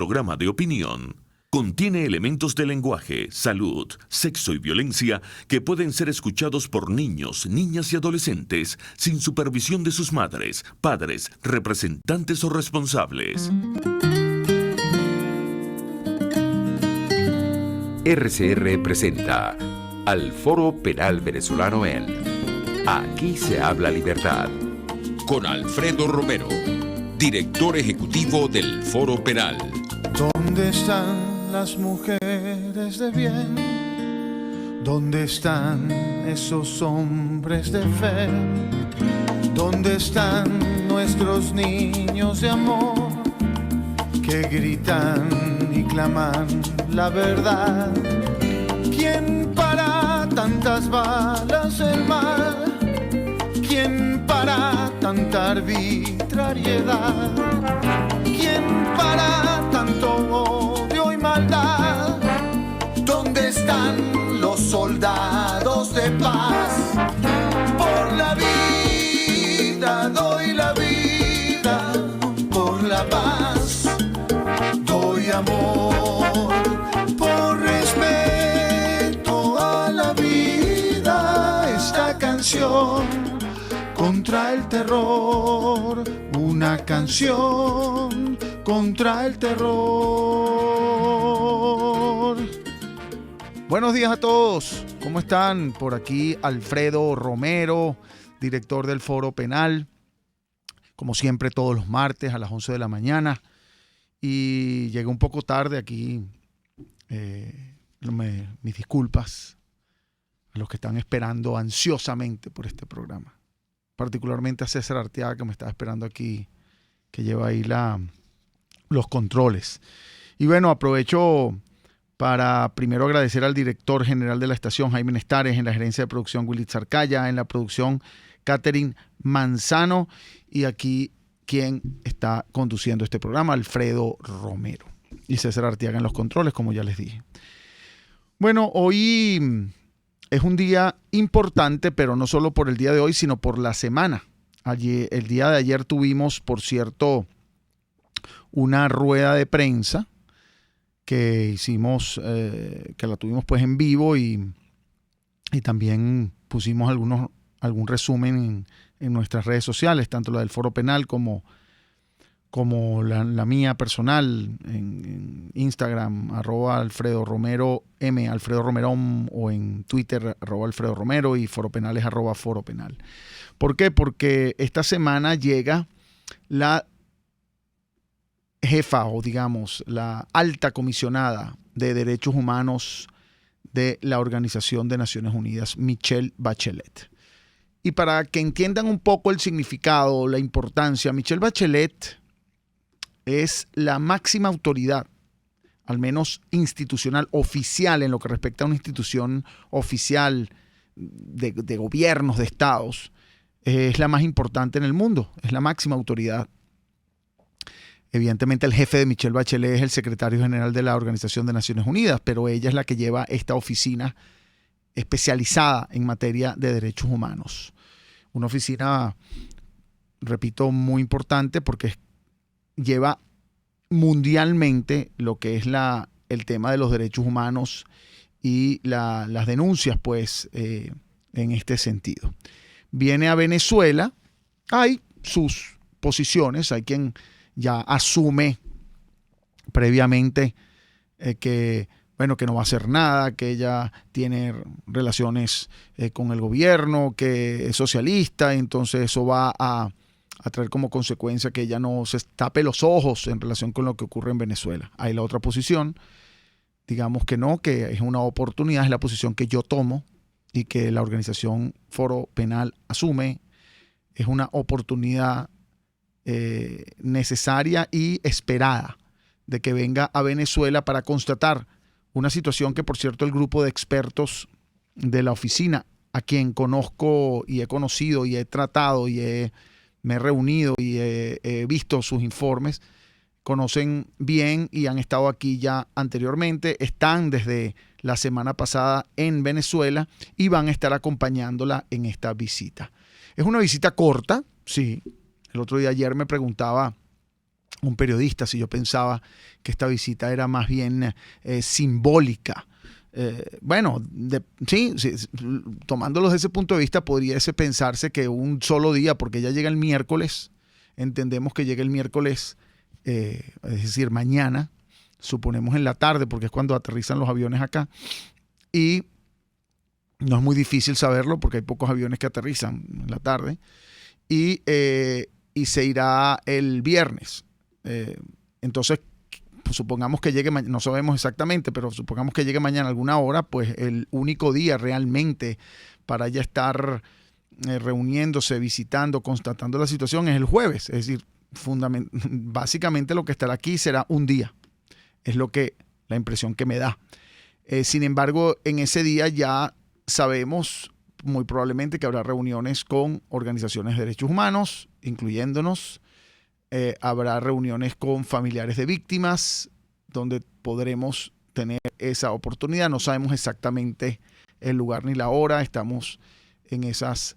Programa de opinión contiene elementos de lenguaje, salud, sexo y violencia que pueden ser escuchados por niños, niñas y adolescentes sin supervisión de sus madres, padres, representantes o responsables. RCR presenta al Foro Penal Venezolano en Aquí se habla libertad, con Alfredo Romero, director ejecutivo del Foro Penal. ¿Dónde están las mujeres de bien? ¿Dónde están esos hombres de fe? ¿Dónde están nuestros niños de amor que gritan y claman la verdad? ¿Quién para tantas balas el mal? ¿Quién para tanta arbitrariedad? ¿Quién para tanto odio y maldad? ¿Dónde están los soldados de paz? Por la vida doy la vida, por la paz doy amor, por respeto a la vida. Esta canción contra el terror, una canción contra el terror. Buenos días a todos, ¿cómo están? Por aquí Alfredo Romero, director del Foro Penal, como siempre todos los martes a las 11 de la mañana. Y llegué un poco tarde aquí, mis disculpas a los que están esperando ansiosamente por este programa. Particularmente a César Arteaga, que me estaba esperando aquí, que lleva ahí los controles. Y bueno, aprovecho para primero agradecer al director general de la estación, Jaime Nestares, en la gerencia de producción, Willy Zarcaya, en la producción, Catherine Manzano, y aquí quien está conduciendo este programa, Alfredo Romero, y César Arteaga en los controles, como ya les dije. Bueno, hoy es un día importante, pero no solo por el día de hoy, sino por la semana. El día de ayer tuvimos, por cierto, una rueda de prensa que hicimos, que la tuvimos pues en vivo y también pusimos algún resumen en nuestras redes sociales, tanto la del Foro Penal como la mía personal en Instagram, @Alfredo Romero M, Alfredo Romero, o en Twitter, @Alfredo Romero, y Foro Penal es @Foro Penal. ¿Por qué? Porque esta semana llega la jefa, o digamos, la alta comisionada de Derechos Humanos de la Organización de Naciones Unidas, Michelle Bachelet. Y para que entiendan un poco el significado, la importancia, Michelle Bachelet es la máxima autoridad, al menos institucional, oficial, en lo que respecta a una institución oficial de gobiernos, de estados. Es la más importante en el mundo, es la máxima autoridad. Evidentemente el jefe de Michelle Bachelet es el secretario general de la Organización de Naciones Unidas, pero ella es la que lleva esta oficina especializada en materia de derechos humanos. Una oficina, repito, muy importante porque lleva mundialmente lo que es el tema de los derechos humanos y las denuncias, pues, en este sentido. Viene a Venezuela, hay sus posiciones, hay quien ya asume previamente que no va a hacer nada, que ella tiene relaciones con el gobierno, que es socialista, entonces eso va a traer como consecuencia que ella no se tape los ojos en relación con lo que ocurre en Venezuela. Hay la otra posición, digamos que no, que es una oportunidad, es la posición que yo tomo y que la organización Foro Penal asume. Es una oportunidad necesaria y esperada de que venga a Venezuela para constatar una situación que, por cierto, el grupo de expertos de la oficina, a quien conozco y he conocido y he tratado y me he reunido y he visto sus informes, conocen bien y han estado aquí ya anteriormente, están desde la semana pasada en Venezuela y van a estar acompañándola en esta visita. Es una visita corta, sí. El otro día, ayer me preguntaba un periodista si yo pensaba que esta visita era más bien simbólica. Bueno, sí, tomándolo desde ese punto de vista, podríase pensarse que un solo día, porque ella llega el miércoles, entendemos que llega el miércoles, es decir, mañana, suponemos en la tarde, porque es cuando aterrizan los aviones acá, y no es muy difícil saberlo porque hay pocos aviones que aterrizan en la tarde, y se irá el viernes. Entonces, pues supongamos que llegue mañana, no sabemos exactamente, pero supongamos que llegue mañana a alguna hora, pues el único día realmente para ya estar reuniéndose, visitando, constatando la situación es el jueves. Es decir, básicamente lo que estará aquí será un día. Es la impresión que me da. Sin embargo, en ese día ya sabemos muy probablemente que habrá reuniones con organizaciones de derechos humanos, incluyéndonos. Habrá reuniones con familiares de víctimas, donde podremos tener esa oportunidad. No sabemos exactamente el lugar ni la hora. Estamos en esas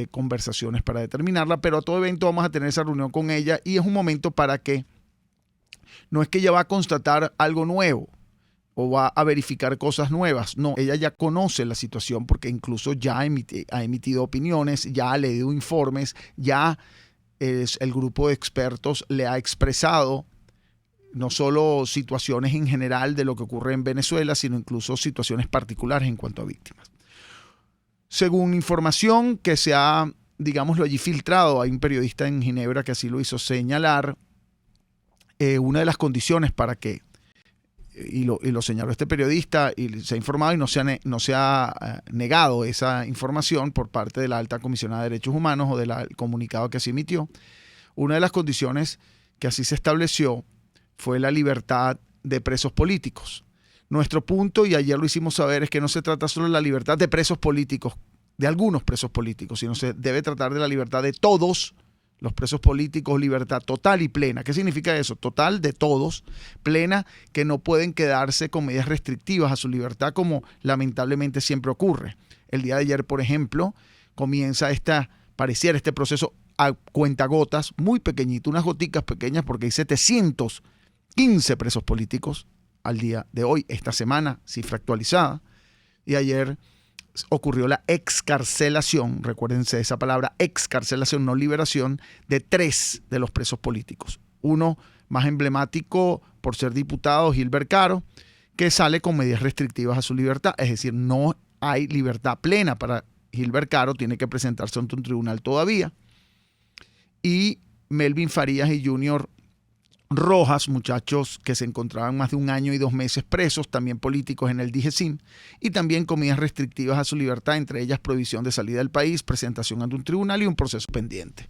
conversaciones para determinarla, pero a todo evento vamos a tener esa reunión con ella y es un momento para que no es que ella va a constatar algo nuevo o va a verificar cosas nuevas. No, ella ya conoce la situación porque incluso ya ha emitido opiniones, ya ha leído informes, ya el grupo de expertos le ha expresado no solo situaciones en general de lo que ocurre en Venezuela, sino incluso situaciones particulares en cuanto a víctimas. Según información que se ha, digámoslo allí, filtrado, hay un periodista en Ginebra que así lo hizo señalar, una de las condiciones para que, y lo señaló este periodista, y se ha informado y no se ha negado esa información por parte de la Alta Comisionada de Derechos Humanos o del comunicado que se emitió. Una de las condiciones que así se estableció fue la libertad de presos políticos. Nuestro punto, y ayer lo hicimos saber, es que no se trata solo de la libertad de presos políticos, de algunos presos políticos, sino se debe tratar de la libertad de todos los presos políticos, libertad total y plena. ¿Qué significa eso? Total de todos, plena, que no pueden quedarse con medidas restrictivas a su libertad como lamentablemente siempre ocurre. El día de ayer, por ejemplo, comienza pareciera este proceso a cuentagotas, muy pequeñito, unas goticas pequeñas, porque hay 715 presos políticos al día de hoy, esta semana, cifra actualizada, y ayer ocurrió la excarcelación, recuérdense esa palabra, excarcelación, no liberación, de 3 de los presos políticos. Uno más emblemático por ser diputado, Gilbert Caro, que sale con medidas restrictivas a su libertad, es decir, no hay libertad plena para Gilbert Caro, tiene que presentarse ante un tribunal todavía. Y Melvin Farías y Junior Rojas, muchachos que se encontraban más de 1 año y 2 meses presos, también políticos en el DGCIM, y también con medidas restrictivas a su libertad, entre ellas prohibición de salida del país, presentación ante un tribunal y un proceso pendiente.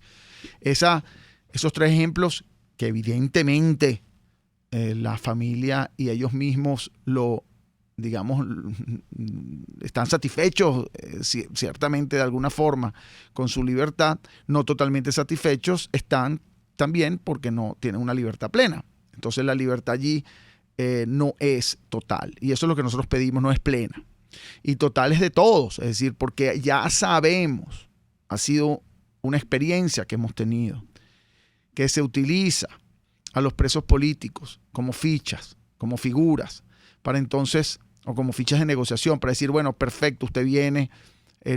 Esos 3 ejemplos que evidentemente la familia y ellos mismos están satisfechos ciertamente de alguna forma con su libertad, no totalmente satisfechos están también porque no tienen una libertad plena. Entonces la libertad allí no es total. Y eso es lo que nosotros pedimos, no es plena. Y total es de todos. Es decir, porque ya sabemos, ha sido una experiencia que hemos tenido, que se utiliza a los presos políticos como fichas, como figuras, para entonces, o como fichas de negociación, para decir, bueno, perfecto, usted viene, de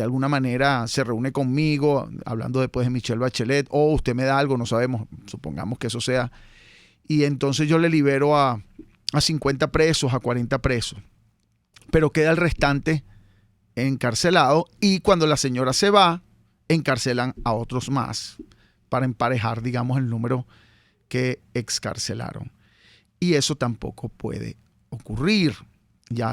alguna manera se reúne conmigo, hablando después de Michelle Bachelet, o usted me da algo, no sabemos, supongamos que eso sea, y entonces yo le libero a 50 presos, a 40 presos, pero queda el restante encarcelado, y cuando la señora se va, encarcelan a otros más, para emparejar, digamos, el número que excarcelaron. Y eso tampoco puede ocurrir. Ya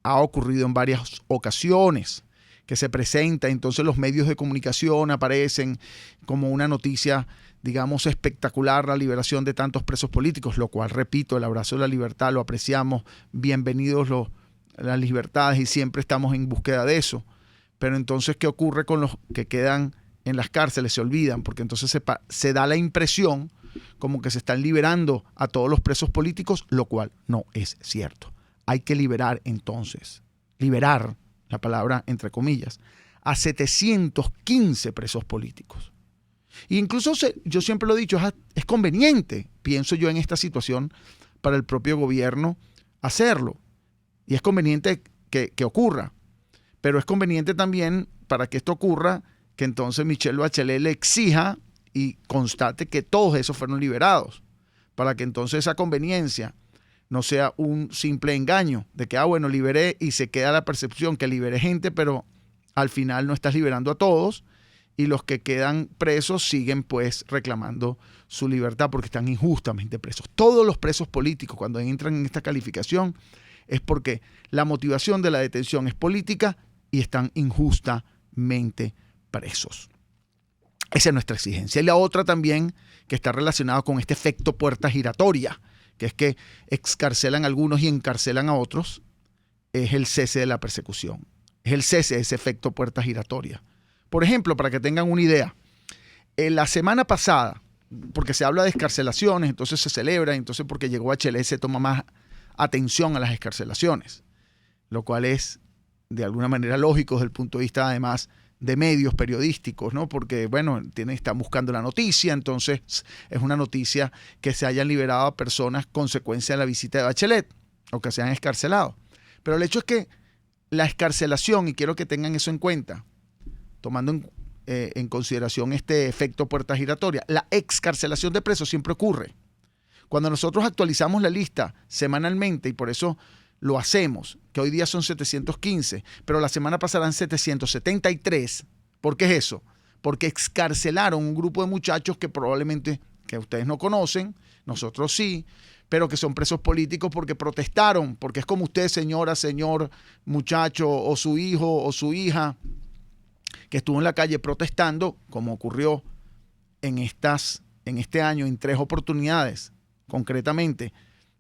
ha ocurrido en varias ocasiones que se presenta, entonces los medios de comunicación aparecen como una noticia, digamos, espectacular, la liberación de tantos presos políticos, lo cual, repito, el abrazo de la libertad lo apreciamos, bienvenidos las libertades y siempre estamos en búsqueda de eso. Pero entonces, ¿qué ocurre con los que quedan en las cárceles? Se olvidan, porque entonces se da la impresión como que se están liberando a todos los presos políticos, lo cual no es cierto. Hay que liberar entonces, liberar, la palabra entre comillas, a 715 presos políticos. E incluso yo siempre lo he dicho, es conveniente, pienso yo en esta situación, para el propio gobierno hacerlo. Y es conveniente que ocurra. Pero es conveniente también, para que esto ocurra, que entonces Michelle Bachelet le exija y constate que todos esos fueron liberados. Para que entonces esa conveniencia no sea un simple engaño de que, bueno, liberé y se queda la percepción que liberé gente, pero al final no estás liberando a todos y los que quedan presos siguen pues reclamando su libertad porque están injustamente presos. Todos los presos políticos cuando entran en esta calificación es porque la motivación de la detención es política y están injustamente presos. Esa es nuestra exigencia. Y la otra también que está relacionada con este efecto puerta giratoria, que es que excarcelan a algunos y encarcelan a otros, es el cese de la persecución. Es el cese de ese efecto puerta giratoria. Por ejemplo, para que tengan una idea, la semana pasada, porque se habla de excarcelaciones, entonces se celebra, entonces porque llegó Bachelet se toma más atención a las excarcelaciones, lo cual es de alguna manera lógico desde el punto de vista además de medios periodísticos, ¿no? Porque, bueno, están buscando la noticia, entonces es una noticia que se hayan liberado a personas consecuencia de la visita de Bachelet o que se han excarcelado. Pero el hecho es que la excarcelación, y quiero que tengan eso en cuenta, tomando en consideración este efecto puerta giratoria, la excarcelación de presos siempre ocurre. Cuando nosotros actualizamos la lista semanalmente, y por eso lo hacemos, que hoy día son 715, pero la semana pasada eran 773. ¿Por qué es eso? Porque excarcelaron un grupo de muchachos que probablemente que ustedes no conocen, nosotros sí, pero que son presos políticos porque protestaron, porque es como usted, señora, señor, muchacho, o su hijo o su hija, que estuvo en la calle protestando, como ocurrió en este año en 3 oportunidades, concretamente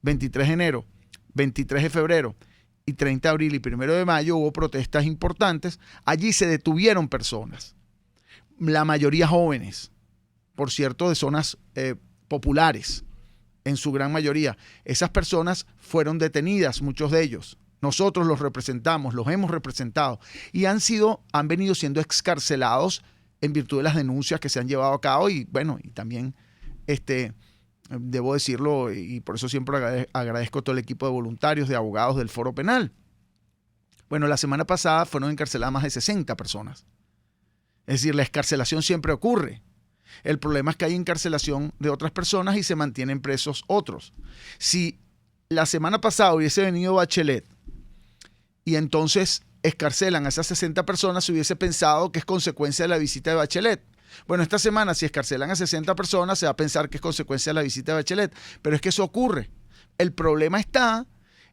23 de enero, 23 de febrero y 30 de abril y 1 de mayo hubo protestas importantes. Allí se detuvieron personas, la mayoría jóvenes, por cierto, de zonas populares, en su gran mayoría. Esas personas fueron detenidas, muchos de ellos. Nosotros los representamos, los hemos representado y han venido siendo excarcelados en virtud de las denuncias que se han llevado a cabo y bueno, y también debo decirlo, y por eso siempre agradezco a todo el equipo de voluntarios, de abogados del Foro Penal. Bueno, la semana pasada fueron encarceladas más de 60 personas. Es decir, la excarcelación siempre ocurre. El problema es que hay encarcelación de otras personas y se mantienen presos otros. Si la semana pasada hubiese venido Bachelet y entonces excarcelan a esas 60 personas, se hubiese pensado que es consecuencia de la visita de Bachelet. Bueno, esta semana si excarcelan a 60 personas se va a pensar que es consecuencia de la visita de Bachelet, pero es que eso ocurre. El problema está,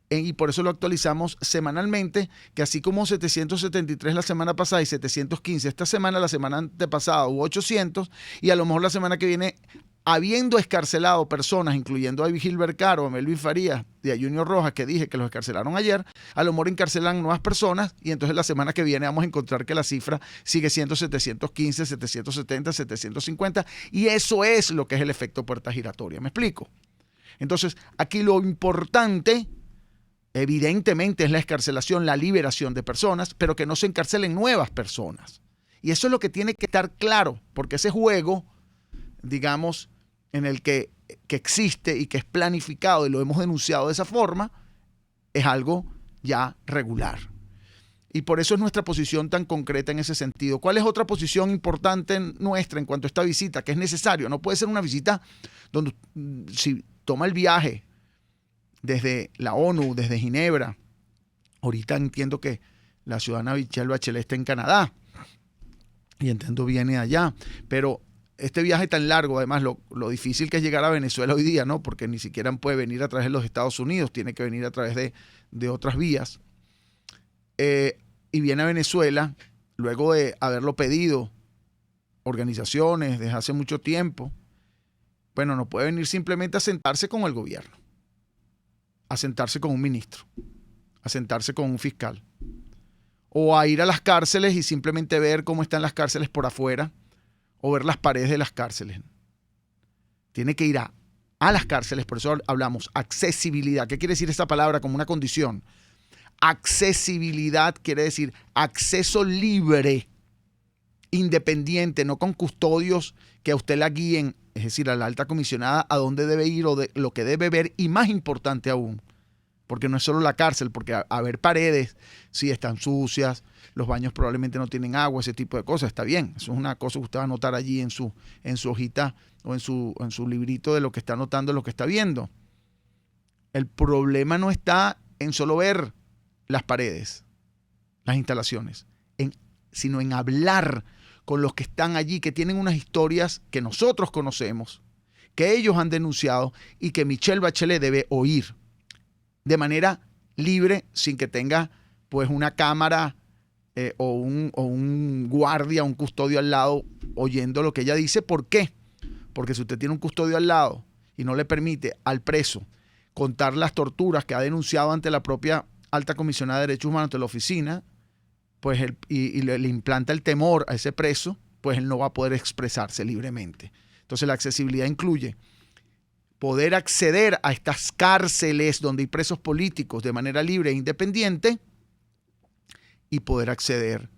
y por eso lo actualizamos semanalmente, que así como 773 la semana pasada y 715 esta semana, la semana antepasada hubo 800 y a lo mejor la semana que viene, habiendo excarcelado personas, incluyendo a Gilbert Caro, a Melvin Farías y a Junior Rojas, que dije que los excarcelaron ayer, a lo mejor encarcelan nuevas personas y entonces la semana que viene vamos a encontrar que la cifra sigue siendo 715, 770, 750 y eso es lo que es el efecto puerta giratoria. ¿Me explico? Entonces, aquí lo importante evidentemente es la excarcelación, la liberación de personas, pero que no se encarcelen nuevas personas. Y eso es lo que tiene que estar claro, porque ese juego, digamos, en el que existe y que es planificado y lo hemos denunciado de esa forma, es algo ya regular. Y por eso es nuestra posición tan concreta en ese sentido. ¿Cuál es otra posición importante nuestra en cuanto a esta visita? Que es necesario. No puede ser una visita donde si toma el viaje desde la ONU, desde Ginebra. Ahorita entiendo que la ciudadana Michelle Bachelet está en Canadá y entiendo viene de allá, pero este viaje tan largo, además lo difícil que es llegar a Venezuela hoy día, ¿no? Porque ni siquiera puede venir a través de los Estados Unidos, tiene que venir a través de otras vías. Y viene a Venezuela luego de haberlo pedido organizaciones desde hace mucho tiempo. Bueno, no puede venir simplemente a sentarse con el gobierno, a sentarse con un ministro, a sentarse con un fiscal, o a ir a las cárceles y simplemente ver cómo están las cárceles por afuera, o ver las paredes de las cárceles. Tiene que ir a las cárceles, por eso hablamos accesibilidad. ¿Qué quiere decir esta palabra como una condición? Accesibilidad quiere decir acceso libre independiente, no con custodios que a usted la guíen, es decir, a la alta comisionada a dónde debe ir o de lo que debe ver, y más importante aún, porque no es solo la cárcel, porque a ver paredes, si están sucias, los baños probablemente no tienen agua, ese tipo de cosas, está bien, eso es una cosa que usted va a anotar allí en su hojita o en su librito de lo que está anotando, lo que está viendo. El problema no está en solo ver las paredes, las instalaciones, sino en hablar con los que están allí, que tienen unas historias que nosotros conocemos, que ellos han denunciado y que Michelle Bachelet debe oír de manera libre, sin que tenga pues una cámara o un guardia, un custodio al lado oyendo lo que ella dice. ¿Por qué? Porque si usted tiene un custodio al lado y no le permite al preso contar las torturas que ha denunciado ante la propia alta comisionada de derechos humanos de la oficina, pues y le implanta el temor a ese preso, pues él no va a poder expresarse libremente. Entonces la accesibilidad incluye poder acceder a estas cárceles donde hay presos políticos de manera libre e independiente, y poder acceder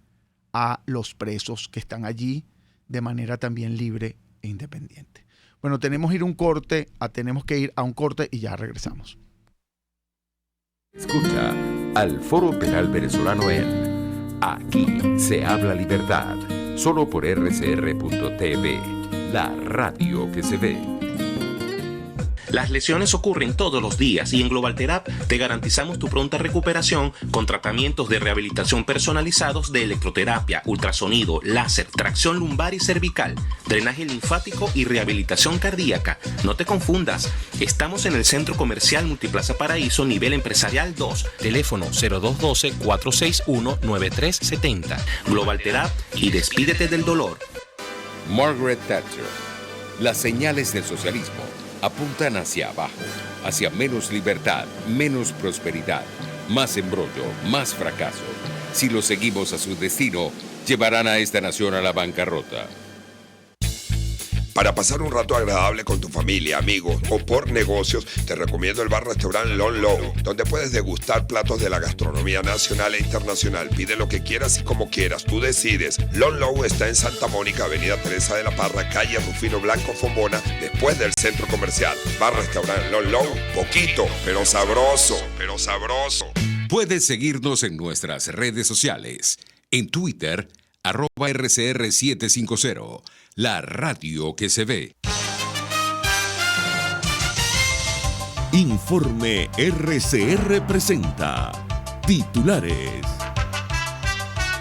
a los presos que están allí de manera también libre e independiente. Bueno, tenemos que ir a un corte y ya regresamos. Escucha al Foro Penal Venezolano en Aquí se habla libertad, solo por rcr.tv, la radio que se ve. Las lesiones ocurren todos los días y en GlobalTherap te garantizamos tu pronta recuperación con tratamientos de rehabilitación personalizados de electroterapia, ultrasonido, láser, tracción lumbar y cervical, drenaje linfático y rehabilitación cardíaca. No te confundas, estamos en el Centro Comercial Multiplaza Paraíso, nivel empresarial 2, teléfono 0212-461-9370. GlobalTherap y despídete del dolor. Margaret Thatcher. Las señales del socialismo apuntan hacia abajo, hacia menos libertad, menos prosperidad, más embrollo, más fracaso. Si lo seguimos a su destino, llevarán a esta nación a la bancarrota. Para pasar un rato agradable con tu familia, amigos o por negocios, te recomiendo el bar-restaurante Lon Low, donde puedes degustar platos de la gastronomía nacional e internacional. Pide lo que quieras y como quieras, tú decides. Lon Low está en Santa Mónica, Avenida Teresa de la Parra, calle Rufino Blanco Fombona, después del centro comercial. Bar-restaurante Lon Low, poquito, pero sabroso, pero sabroso. Puedes seguirnos en nuestras redes sociales. En Twitter, @RCR750, la radio que se ve. Informe RCR presenta titulares.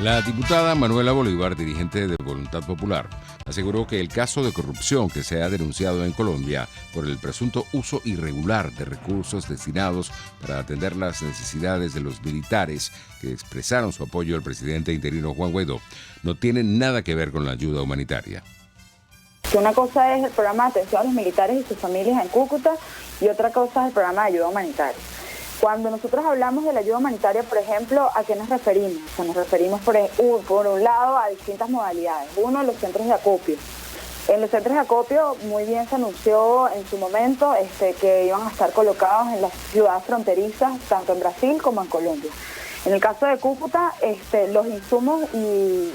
La diputada Manuela Bolívar, dirigente de Voluntad Popular, aseguró que el caso de corrupción que se ha denunciado en Colombia por el presunto uso irregular de recursos destinados para atender las necesidades de los militares que expresaron su apoyo al presidente interino Juan Guaidó no tiene nada que ver con la ayuda humanitaria. Una cosa es el programa de atención a los militares y sus familias en Cúcuta y otra cosa es el programa de ayuda humanitaria. Cuando nosotros hablamos de la ayuda humanitaria, por ejemplo, ¿a qué nos referimos? O sea, nos referimos por un lado a distintas modalidades. Uno, los centros de acopio. En los centros de acopio muy bien se anunció en su momento que iban a estar colocados en las ciudades fronterizas, tanto en Brasil como en Colombia. En el caso de Cúcuta, los insumos y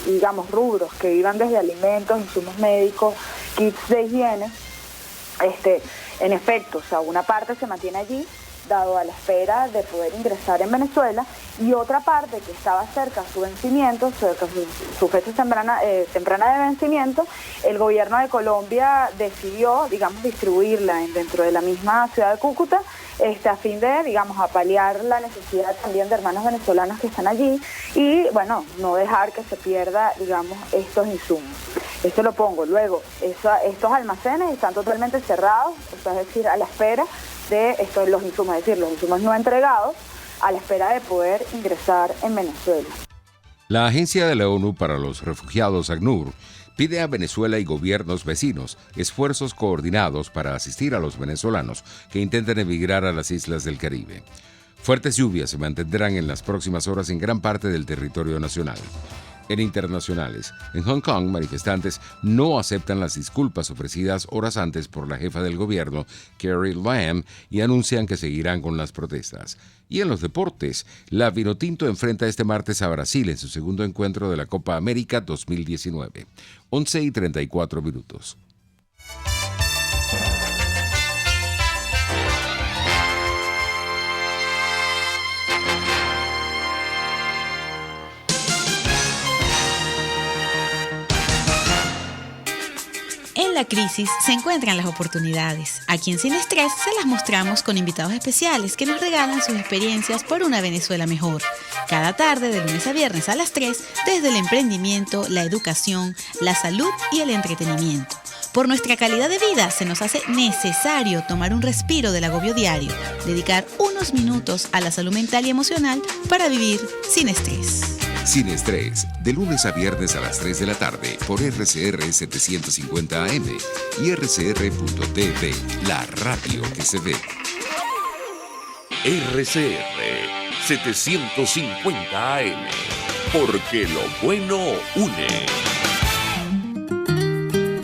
digamos rubros que iban desde alimentos, insumos médicos, kits de higiene, en efecto, o sea, una parte se mantiene allí, dado a la espera de poder ingresar en Venezuela, y otra parte que estaba cerca a su vencimiento, cerca a su fecha temprana de vencimiento, el gobierno de Colombia decidió, digamos, distribuirla dentro de la misma ciudad de Cúcuta, a fin de, digamos, paliar la necesidad también de hermanos venezolanos que están allí y, bueno, no dejar que se pierda, digamos, estos insumos. Esto lo pongo. Luego, estos almacenes están totalmente cerrados, o sea, es decir, a la espera de los insumos, es decir, los insumos no entregados, a la espera de poder ingresar en Venezuela. La Agencia de la ONU para los Refugiados, ACNUR, pide a Venezuela y gobiernos vecinos esfuerzos coordinados para asistir a los venezolanos que intenten emigrar a las islas del Caribe. Fuertes lluvias se mantendrán en las próximas horas en gran parte del territorio nacional. En internacionales, en Hong Kong, manifestantes no aceptan las disculpas ofrecidas horas antes por la jefa del gobierno, Carrie Lam, y anuncian que seguirán con las protestas. Y en los deportes, la Vinotinto enfrenta este martes a Brasil en su segundo encuentro de la Copa América 2019. 11:34. En la crisis se encuentran las oportunidades. Aquí en Sin Estrés se las mostramos con invitados especiales que nos regalan sus experiencias por una Venezuela mejor. Cada tarde, de lunes a viernes a las 3, desde el emprendimiento, la educación, la salud y el entretenimiento. Por nuestra calidad de vida se nos hace necesario tomar un respiro del agobio diario, dedicar unos minutos a la salud mental y emocional para vivir sin estrés. Sin Estrés, de lunes a viernes a las 3 de la tarde por RCR 750 AM y RCR.tv, la radio que se ve. RCR 750 AM, porque lo bueno une.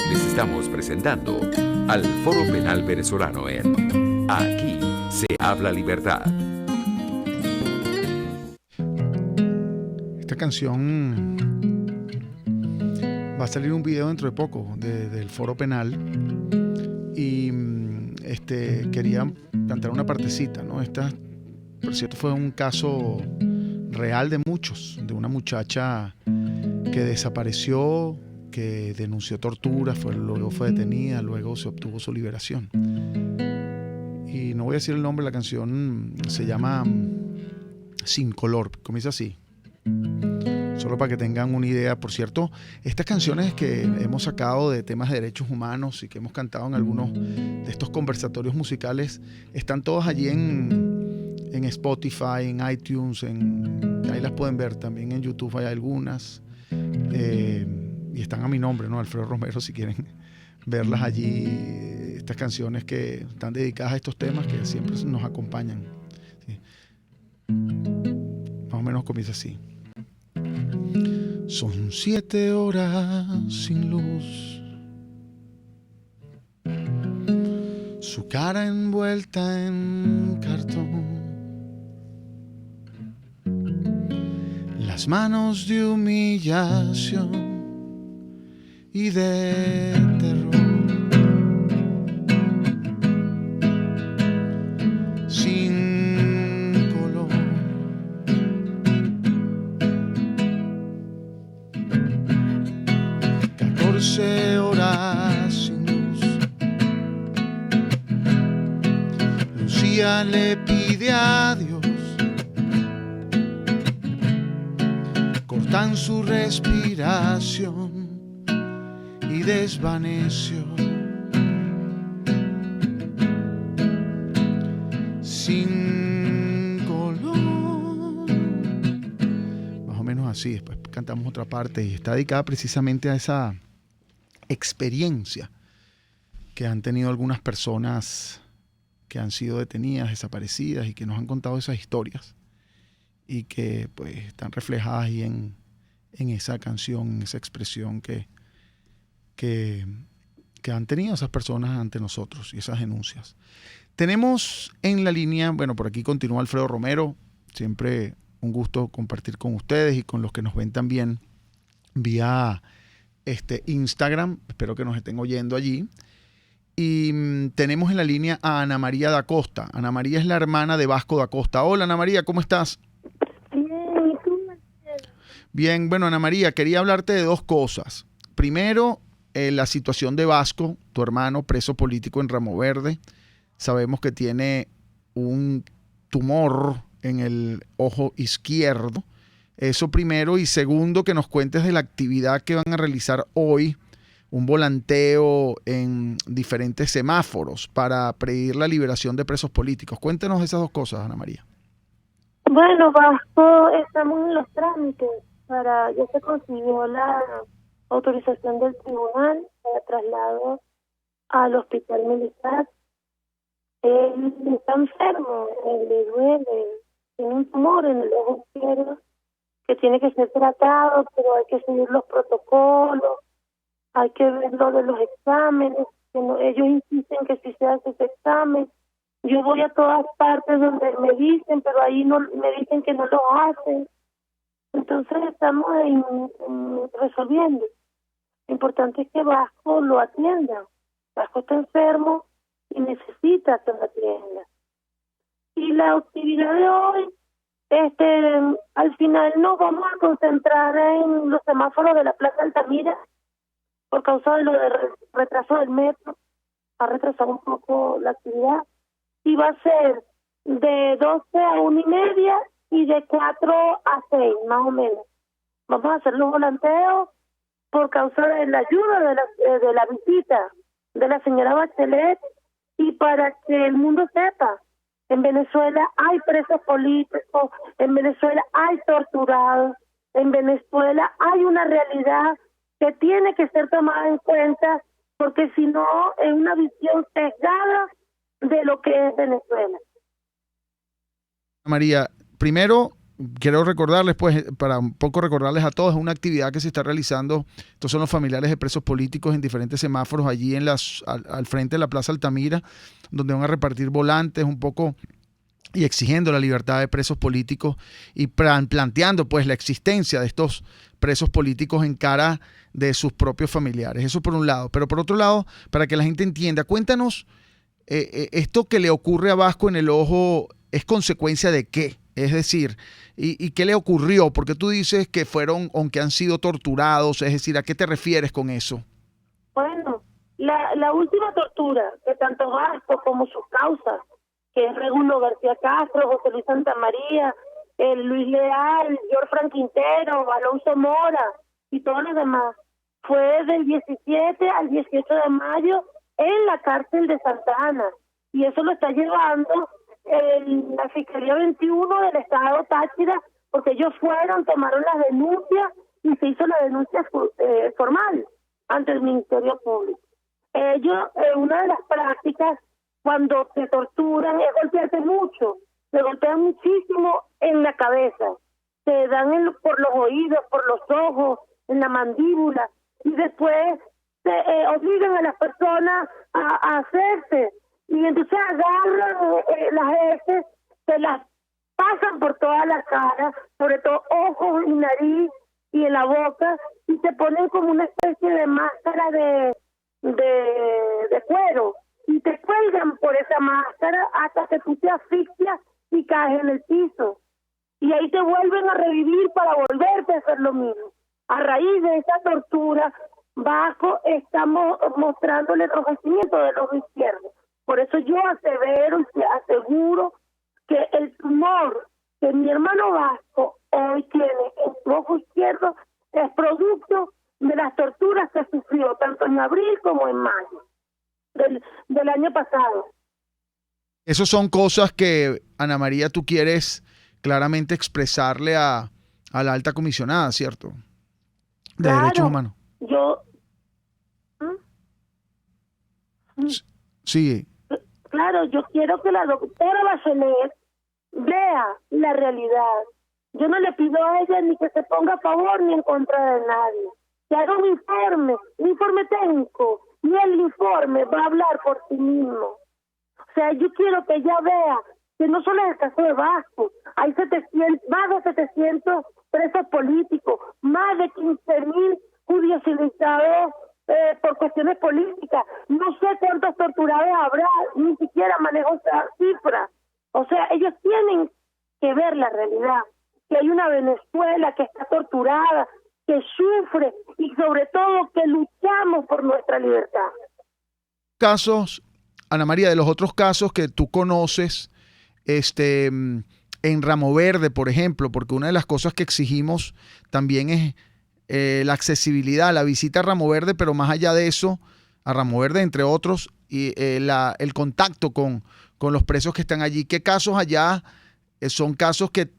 Les estamos presentando al Foro Penal Venezolano en Aquí se habla libertad. Esta canción va a salir un video dentro de poco del Foro Penal y quería cantar una partecita, ¿no? Esta, por cierto, fue un caso real de muchos, de una muchacha que desapareció, que denunció tortura, luego fue detenida, luego se obtuvo su liberación. Y no voy a decir el nombre, la canción se llama Sin Color, comienza así. Solo para que tengan una idea. Por cierto, estas canciones que hemos sacado de temas de derechos humanos y que hemos cantado en algunos de estos conversatorios musicales están todas allí en Spotify, en iTunes, ahí las pueden ver. También en YouTube hay algunas y están a mi nombre, ¿no? Alfredo Romero, si quieren verlas allí. Estas canciones que están dedicadas a estos temas que siempre nos acompañan, ¿sí? Más o menos comienza así. Son 7 horas sin luz, su cara envuelta en cartón, las manos de humillación y de terror, sin color. Horas sin luz. Lucía le pide a Dios, cortan su respiración y desvaneció. Sin color. Más o menos así. Después cantamos otra parte y está dedicada precisamente a esa experiencia que han tenido algunas personas que han sido detenidas, desaparecidas y que nos han contado esas historias y que pues están reflejadas ahí en esa canción, en esa expresión que han tenido esas personas ante nosotros y esas denuncias. Tenemos en la línea, bueno, por aquí continúa Alfredo Romero, siempre un gusto compartir con ustedes y con los que nos ven también vía Instagram, espero que nos estén oyendo allí. Y tenemos en la línea a Ana María da Costa. Ana María es la hermana de Vasco da Costa. Hola Ana María, ¿cómo estás? Bien, ¿y tú, Marcelo? Bien, bueno Ana María, quería hablarte de dos cosas. Primero, la situación de Vasco, tu hermano preso político en Ramo Verde. Sabemos que tiene un tumor en el ojo izquierdo. Eso primero. Y segundo, que nos cuentes de la actividad que van a realizar hoy, un volanteo en diferentes semáforos para pedir la liberación de presos políticos. Cuéntanos esas dos cosas, Ana María. Bueno, Vasco, estamos en los trámites ya se consiguió la autorización del tribunal para traslado al hospital militar. Él está enfermo, él le duele, tiene un tumor en el ojo izquierdo que tiene que ser tratado, pero hay que seguir los protocolos, hay que ver lo de los exámenes, que no, ellos insisten que si se hace ese examen. Yo voy a todas partes donde me dicen, pero ahí no me dicen que no lo hacen. Entonces estamos ahí resolviendo. Lo importante es que Vasco lo atienda. Vasco está enfermo y necesita que lo atienda. Y la actividad de hoy, al final nos vamos a concentrar en los semáforos de la Plaza Altamira por causa de lo del retraso del metro. Ha retrasado un poco la actividad y va a ser de 12 a 1:30 y de 4 a 6, más o menos. Vamos a hacer los volanteos por causa de la ayuda de la visita de la señora Bachelet y para que el mundo sepa, en Venezuela hay presos políticos, en Venezuela hay torturados, en Venezuela hay una realidad que tiene que ser tomada en cuenta, porque si no es una visión sesgada de lo que es Venezuela. María, primero quiero recordarles, pues, para un poco recordarles a todos, es una actividad que se está realizando. Estos son los familiares de presos políticos en diferentes semáforos allí al frente de la Plaza Altamira, donde van a repartir volantes un poco y exigiendo la libertad de presos políticos y planteando pues la existencia de estos presos políticos en cara de sus propios familiares. Eso por un lado. Pero por otro lado, para que la gente entienda, cuéntanos, esto que le ocurre a Vasco en el ojo, ¿es consecuencia de qué? Es decir, ¿y qué le ocurrió? Porque tú dices que fueron, aunque han sido torturados, es decir, ¿a qué te refieres con eso? Bueno, la última tortura que tanto Vasco como sus causas, que es Regulo García Castro, José Luis Santamaría, Luis Leal, George Frank Quintero, Alonso Mora y todos los demás, fue del 17 al 18 de mayo en la cárcel de Santa Ana. Y eso lo está llevando la Fiscalía 21 del Estado Táchira, porque ellos tomaron las denuncias y se hizo la denuncia formal ante el Ministerio Público. Ellos, una de las prácticas cuando te torturan es golpearte mucho, te golpean muchísimo en la cabeza, te dan por los oídos, por los ojos, en la mandíbula, y después te obligan a las personas a hacerse, y entonces agarran las heces, se las pasan por toda la cara, sobre todo ojos y nariz y en la boca, y te ponen como una especie de máscara de cuero, y te cuelgan por esa máscara hasta que tú te asfixias y caes en el piso. Y ahí te vuelven a revivir para volverte a hacer lo mismo. A raíz de esa tortura, Vasco estamos mostrándole el enrojecimiento del ojo izquierdo. Por eso yo asevero y aseguro que el tumor que mi hermano Vasco hoy tiene en su ojo izquierdo es producto de las torturas que sufrió tanto en abril como en mayo del año pasado. Esas son cosas que, Ana María, tú quieres claramente expresarle a la alta comisionada, ¿cierto? De Derechos Humanos. Sí. Claro, yo quiero que la doctora Bachelet vea la realidad. Yo no le pido a ella ni que se ponga a favor ni en contra de nadie. Que haga un informe técnico, y el informe va a hablar por sí mismo. O sea, yo quiero que ella vea que no solo es el caso de Vasco, hay más de 700 presos políticos, más de 15.000 judicializados por cuestiones políticas. No sé cuántos torturados habrá, ni siquiera manejo esa cifra. O sea, ellos tienen que ver la realidad, que hay una Venezuela que está torturada, que sufre y sobre todo que luchamos por nuestra libertad. Casos, Ana María, de los otros casos que tú conoces, en Ramo Verde, por ejemplo, porque una de las cosas que exigimos también es la accesibilidad, la visita a Ramo Verde, pero más allá de eso, a Ramo Verde, entre otros, y el contacto con los presos que están allí. ¿Qué casos allá son casos que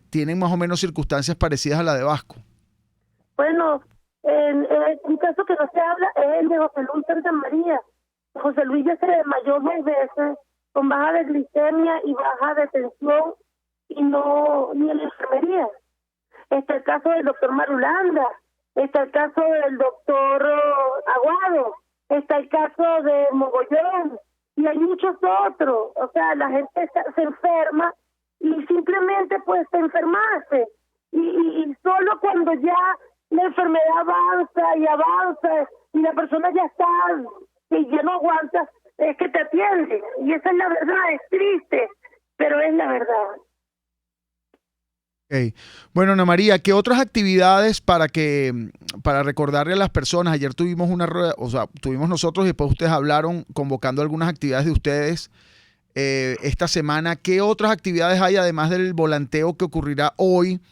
tienen más o menos circunstancias parecidas a la de Vasco? Bueno, un caso que no se habla es el de José Luis Santamaría. José Luis ya se desmayó 2 veces con baja de glicemia y baja de tensión y no ni en la enfermería. está el caso del doctor Marulanda, está el caso del doctor Aguado, está el caso de Mogollón, y hay muchos otros. O sea, la gente se enferma y simplemente pues se enfermarse. Y solo cuando ya la enfermedad avanza y la persona ya está, y ya no aguanta, es que te atiende. Y esa es la verdad, es triste, pero es la verdad. Okay. Bueno, Ana María, ¿qué otras actividades para recordarle a las personas? Ayer tuvimos tuvimos nosotros y después ustedes hablaron convocando algunas actividades de ustedes esta semana. ¿Qué otras actividades hay además del volanteo que ocurrirá hoy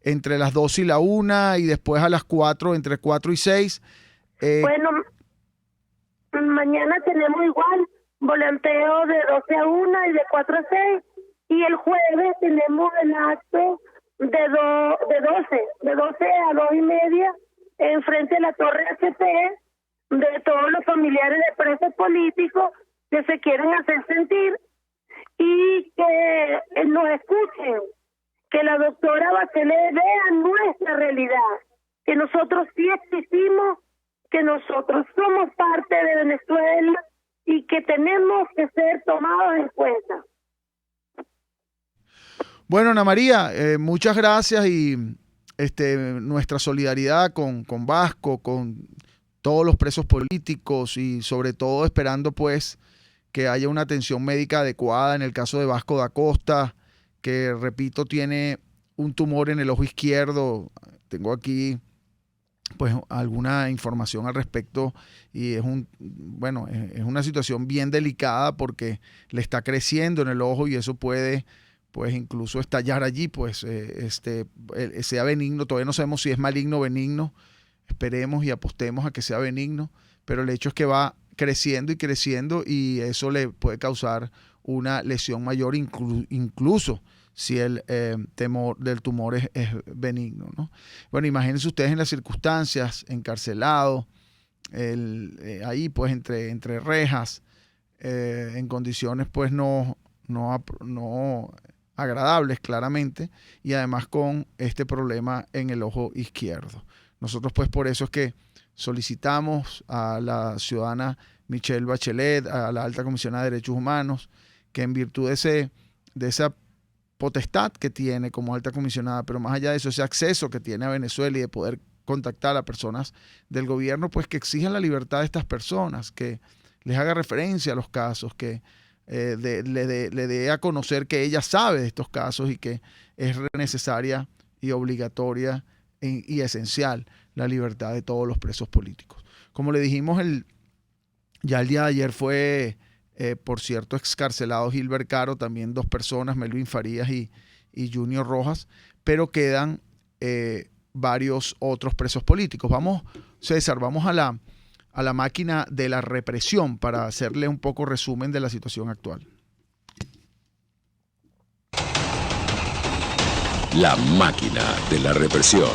entre las 2 y la 1 y después a las 4, entre 4 y 6? Bueno, mañana tenemos igual volanteo de 12 a 1 y de 4 a 6, y el jueves tenemos el acto de 12 a 2 y media enfrente de la Torre HP, de todos los familiares de presos políticos que se quieren hacer sentir y que nos escuchen, que la doctora Bachelet vea nuestra realidad, que nosotros sí existimos, que nosotros somos parte de Venezuela y que tenemos que ser tomados en cuenta. Bueno, Ana María, muchas gracias y nuestra solidaridad con Vasco, con todos los presos políticos y sobre todo esperando pues que haya una atención médica adecuada en el caso de Vasco da Costa, que repito tiene un tumor en el ojo izquierdo. Tengo aquí pues alguna información al respecto y es una situación bien delicada porque le está creciendo en el ojo y eso puede pues incluso estallar allí, pues sea benigno. Todavía no sabemos si es maligno o benigno, esperemos y apostemos a que sea benigno, pero el hecho es que va creciendo y creciendo y eso le puede causar una lesión mayor incluso si el temor del tumor es benigno, ¿no? Bueno, imagínense ustedes en las circunstancias, encarcelado, ahí pues entre rejas, en condiciones pues no agradables claramente, y además con este problema en el ojo izquierdo. Nosotros pues por eso es que solicitamos a la ciudadana Michelle Bachelet, a la alta comisionada de derechos humanos, que en virtud de esa potestad que tiene como alta comisionada, pero más allá de eso, ese acceso que tiene a Venezuela y de poder contactar a personas del gobierno, pues que exijan la libertad de estas personas, que les haga referencia a los casos, que le dé a conocer que ella sabe de estos casos y que es necesaria y obligatoria y esencial la libertad de todos los presos políticos. Como le dijimos, ya el día de ayer fue, por cierto, excarcelado Gilbert Caro, también 2 personas, Melvin Farías y Junior Rojas, pero quedan varios otros presos políticos. César, vamos a la máquina de la represión para hacerle un poco resumen de la situación actual. La máquina de la represión.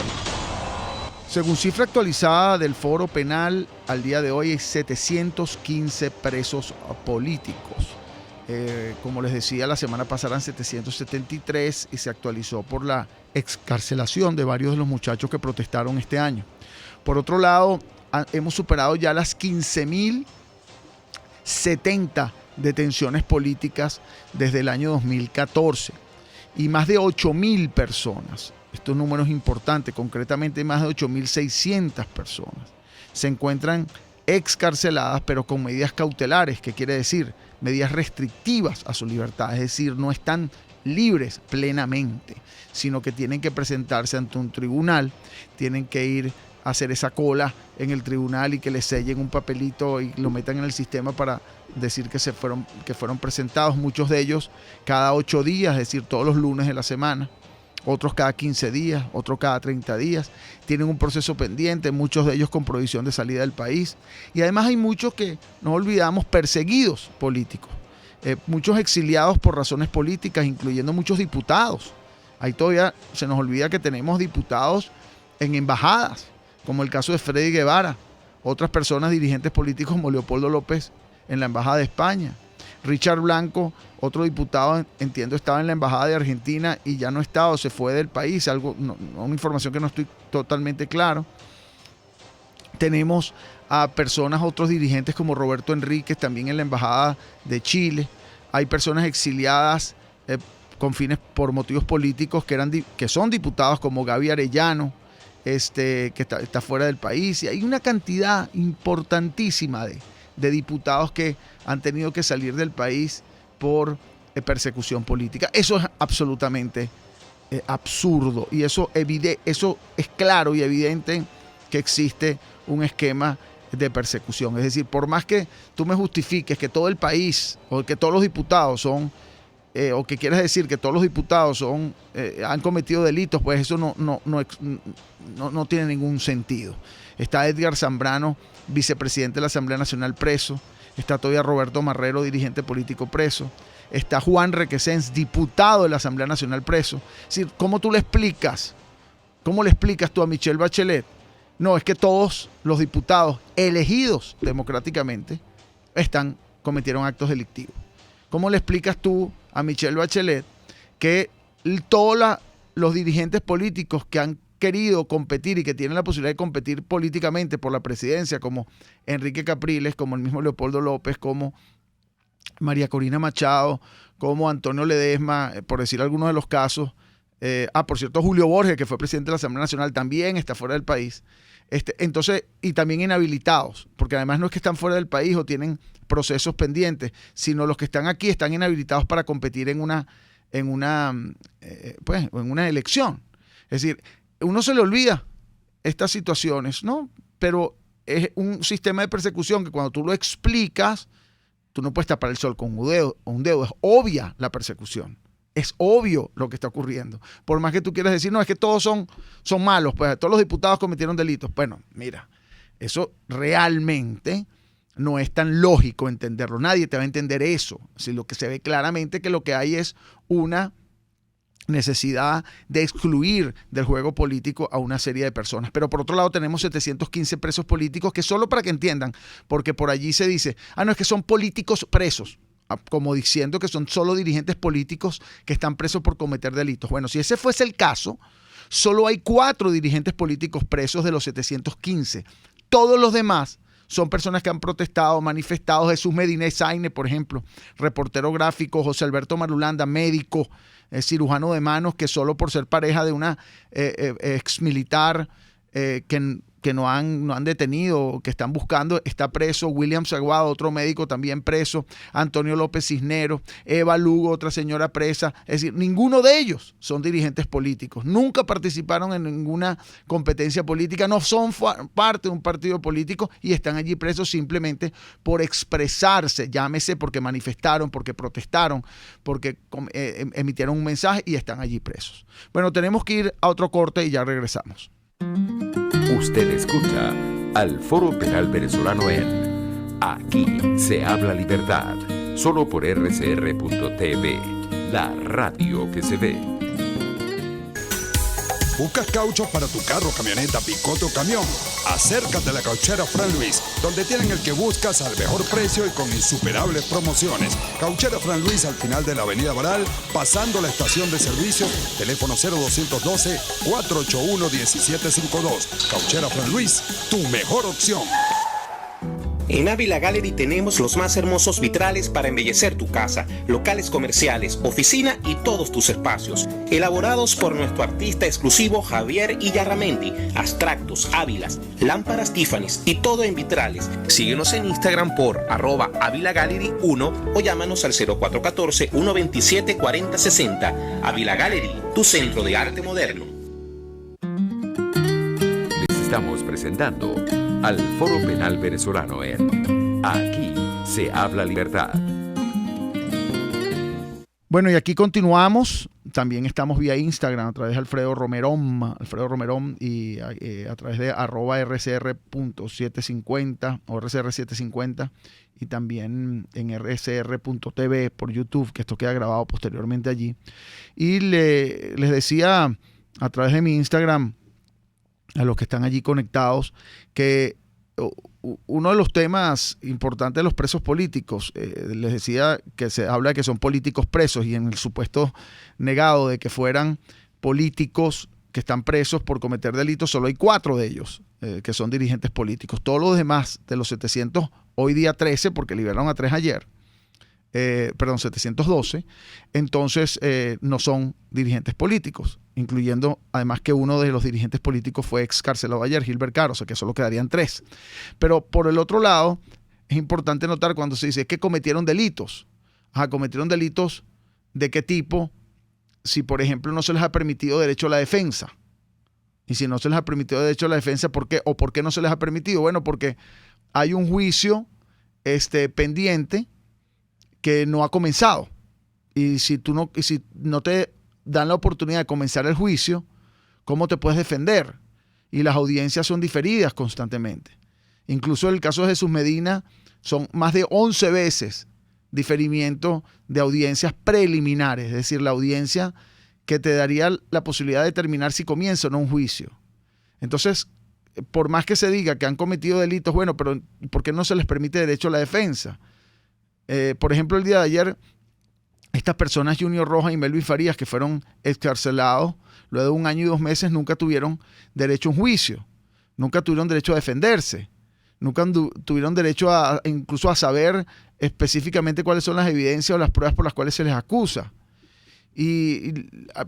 Según cifra actualizada del Foro Penal, al día de hoy hay 715 presos políticos. Como les decía, la semana pasada eran 773 y se actualizó por la excarcelación de varios de los muchachos que protestaron este año. Por otro lado, hemos superado ya las 15.070 detenciones políticas desde el año 2014 y más de 8.000 personas. Estos números importantes, concretamente más de 8.600 personas se encuentran excarceladas, pero con medidas cautelares, que quiere decir medidas restrictivas a su libertad, es decir, no están libres plenamente, sino que tienen que presentarse ante un tribunal, tienen que ir a hacer esa cola en el tribunal y que les sellen un papelito y lo metan en el sistema para decir que fueron presentados, muchos de ellos cada 8 días, es decir, todos los lunes de la semana. Otros cada 15 días, otros cada 30 días. Tienen un proceso pendiente, muchos de ellos con prohibición de salida del país. Y además hay muchos que, no olvidamos, perseguidos políticos. Muchos exiliados por razones políticas, incluyendo muchos diputados. Ahí todavía se nos olvida que tenemos diputados en embajadas, como el caso de Freddy Guevara. Otras personas, dirigentes políticos como Leopoldo López en la Embajada de España. Richard Blanco, otro diputado, entiendo, estaba en la embajada de Argentina y ya no está o se fue del país, una información que no estoy totalmente claro. Tenemos a personas, otros dirigentes como Roberto Enríquez, también en la embajada de Chile. Hay personas exiliadas con fines por motivos políticos que son diputados, como Gaby Arellano, que está fuera del país. Y hay una cantidad importantísima de diputados que han tenido que salir del país por persecución política. Eso es absolutamente absurdo, y eso es claro y evidente que existe un esquema de persecución. Es decir, por más que tú me justifiques que todo el país o que todos los diputados son o que quieras decir que todos los diputados han cometido delitos, pues eso no tiene ningún sentido. Está Edgar Zambrano, vicepresidente de la Asamblea Nacional, preso. Está todavía Roberto Marrero, dirigente político, preso. Está Juan Requesens, diputado de la Asamblea Nacional, preso. Es decir, ¿cómo le explicas tú a Michelle Bachelet? No, es que todos los diputados elegidos democráticamente cometieron actos delictivos. ¿Cómo le explicas tú a Michelle Bachelet que todos los dirigentes políticos que han querido competir y que tienen la posibilidad de competir políticamente por la presidencia, como Enrique Capriles, como el mismo Leopoldo López, como María Corina Machado, como Antonio Ledesma, por decir algunos de los casos, por cierto, Julio Borges, que fue presidente de la Asamblea Nacional, también está fuera del país. Entonces, y también inhabilitados, porque además no es que están fuera del país o tienen procesos pendientes, sino los que están aquí están inhabilitados para competir en una elección. Es decir, uno se le olvida estas situaciones, ¿no? Pero es un sistema de persecución que cuando tú lo explicas, tú no puedes tapar el sol con un dedo. Es obvia la persecución. Es obvio lo que está ocurriendo. Por más que tú quieras decir, no, es que todos son malos, pues todos los diputados cometieron delitos. Bueno, mira, eso realmente no es tan lógico entenderlo. Nadie te va a entender eso. Si lo que se ve claramente que lo que hay es una necesidad de excluir del juego político a una serie de personas. Pero por otro lado tenemos 715 presos políticos, que solo para que entiendan, porque por allí se dice, no, es que son políticos presos, como diciendo que son solo dirigentes políticos que están presos por cometer delitos. Bueno, si ese fuese el caso, solo hay 4 dirigentes políticos presos de los 715. Todos los demás son personas que han protestado, manifestado. Jesús Medina Saine, por ejemplo, reportero gráfico. José Alberto Marulanda, médico, cirujano de manos, que solo por ser pareja de una ex militar que no han detenido, que están buscando, está preso. William Saguado, otro médico también preso. Antonio López Cisneros, Eva Lugo, otra señora presa. Es decir, ninguno de ellos son dirigentes políticos. Nunca participaron en ninguna competencia política, no son parte de un partido político y están allí presos simplemente por expresarse, llámese porque manifestaron, porque protestaron, porque emitieron un mensaje y están allí presos. Bueno, tenemos que ir a otro corte y ya regresamos. Usted escucha al Foro Penal Venezolano en Aquí se habla libertad, solo por rcr.tv, la radio que se ve. ¿Buscas cauchos para tu carro, camioneta, picote o camión? Acércate a la Cauchera Fran Luis, donde tienen el que buscas al mejor precio y con insuperables promociones. Cauchera Fran Luis, al final de la avenida Baral, pasando la estación de servicio, teléfono 0212-481-1752. Cauchera Fran Luis, tu mejor opción. En Ávila Gallery tenemos los más hermosos vitrales para embellecer tu casa, locales comerciales, oficina y todos tus espacios. Elaborados por nuestro artista exclusivo Javier Illarramendi. Abstractos, ávilas, lámparas Tiffany's y todo en vitrales. Síguenos en Instagram por @AvilaGallery1 o llámanos al 0414-127-4060. Ávila Gallery, tu centro de arte moderno. Les estamos presentando al Foro Penal Venezolano en Aquí se habla libertad. Bueno, y aquí continuamos. También estamos vía Instagram a través de Alfredo Romerón y a través de @rcr.750 o rcr750 y también en rcr.tv por YouTube, que esto queda grabado posteriormente allí. Y les decía a través de mi Instagram a los que están allí conectados que uno de los temas importantes de los presos políticos, les decía que se habla de que son políticos presos, y en el supuesto negado de que fueran políticos que están presos por cometer delitos, solo hay 4 de ellos que son dirigentes políticos. Todos los demás, de los 700, hoy día 13, porque liberaron a 3 ayer, 712, entonces no son dirigentes políticos, incluyendo además que uno de los dirigentes políticos fue excarcelado ayer, Gilbert Caro, o sea que solo quedarían 3. Pero por el otro lado, es importante notar cuando se dice que cometieron delitos. ¿Cometieron delitos de qué tipo? Si por ejemplo no se les ha permitido derecho a la defensa. Y si no se les ha permitido derecho a la defensa, ¿por qué? ¿O por qué no se les ha permitido? Bueno, porque hay un juicio pendiente que no ha comenzado. Y si no te dan la oportunidad de comenzar el juicio, ¿cómo te puedes defender? Y las audiencias son diferidas constantemente. Incluso en el caso de Jesús Medina, son más de 11 veces diferimiento de audiencias preliminares, es decir, la audiencia que te daría la posibilidad de determinar si comienza o no un juicio. Entonces, por más que se diga que han cometido delitos, bueno, pero ¿por qué no se les permite derecho a la defensa? Por ejemplo, el día de ayer, estas personas, Junior Rojas y Melvin Farías, que fueron excarcelados luego de 1 año y 2 meses, nunca tuvieron derecho a un juicio, nunca tuvieron derecho a defenderse, nunca tuvieron derecho incluso a saber específicamente cuáles son las evidencias o las pruebas por las cuales se les acusa. Y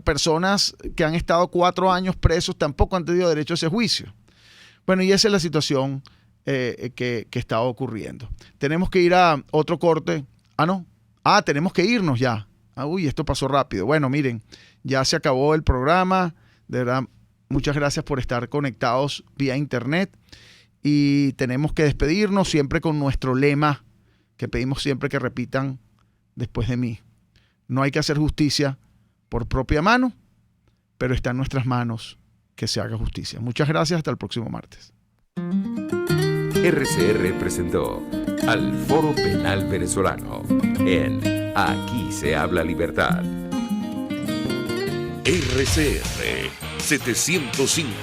personas que han estado 4 años presos tampoco han tenido derecho a ese juicio. Bueno, y esa es la situación que está ocurriendo. Tenemos que ir a otro corte. Tenemos que irnos ya. Esto pasó rápido. Bueno, miren, ya se acabó el programa. De verdad, muchas gracias por estar conectados vía internet. Y tenemos que despedirnos siempre con nuestro lema que pedimos siempre que repitan después de mí. No hay que hacer justicia por propia mano, pero está en nuestras manos que se haga justicia. Muchas gracias, hasta el próximo martes. RCR presentó al Foro Penal Venezolano en Aquí se habla libertad. RCR 750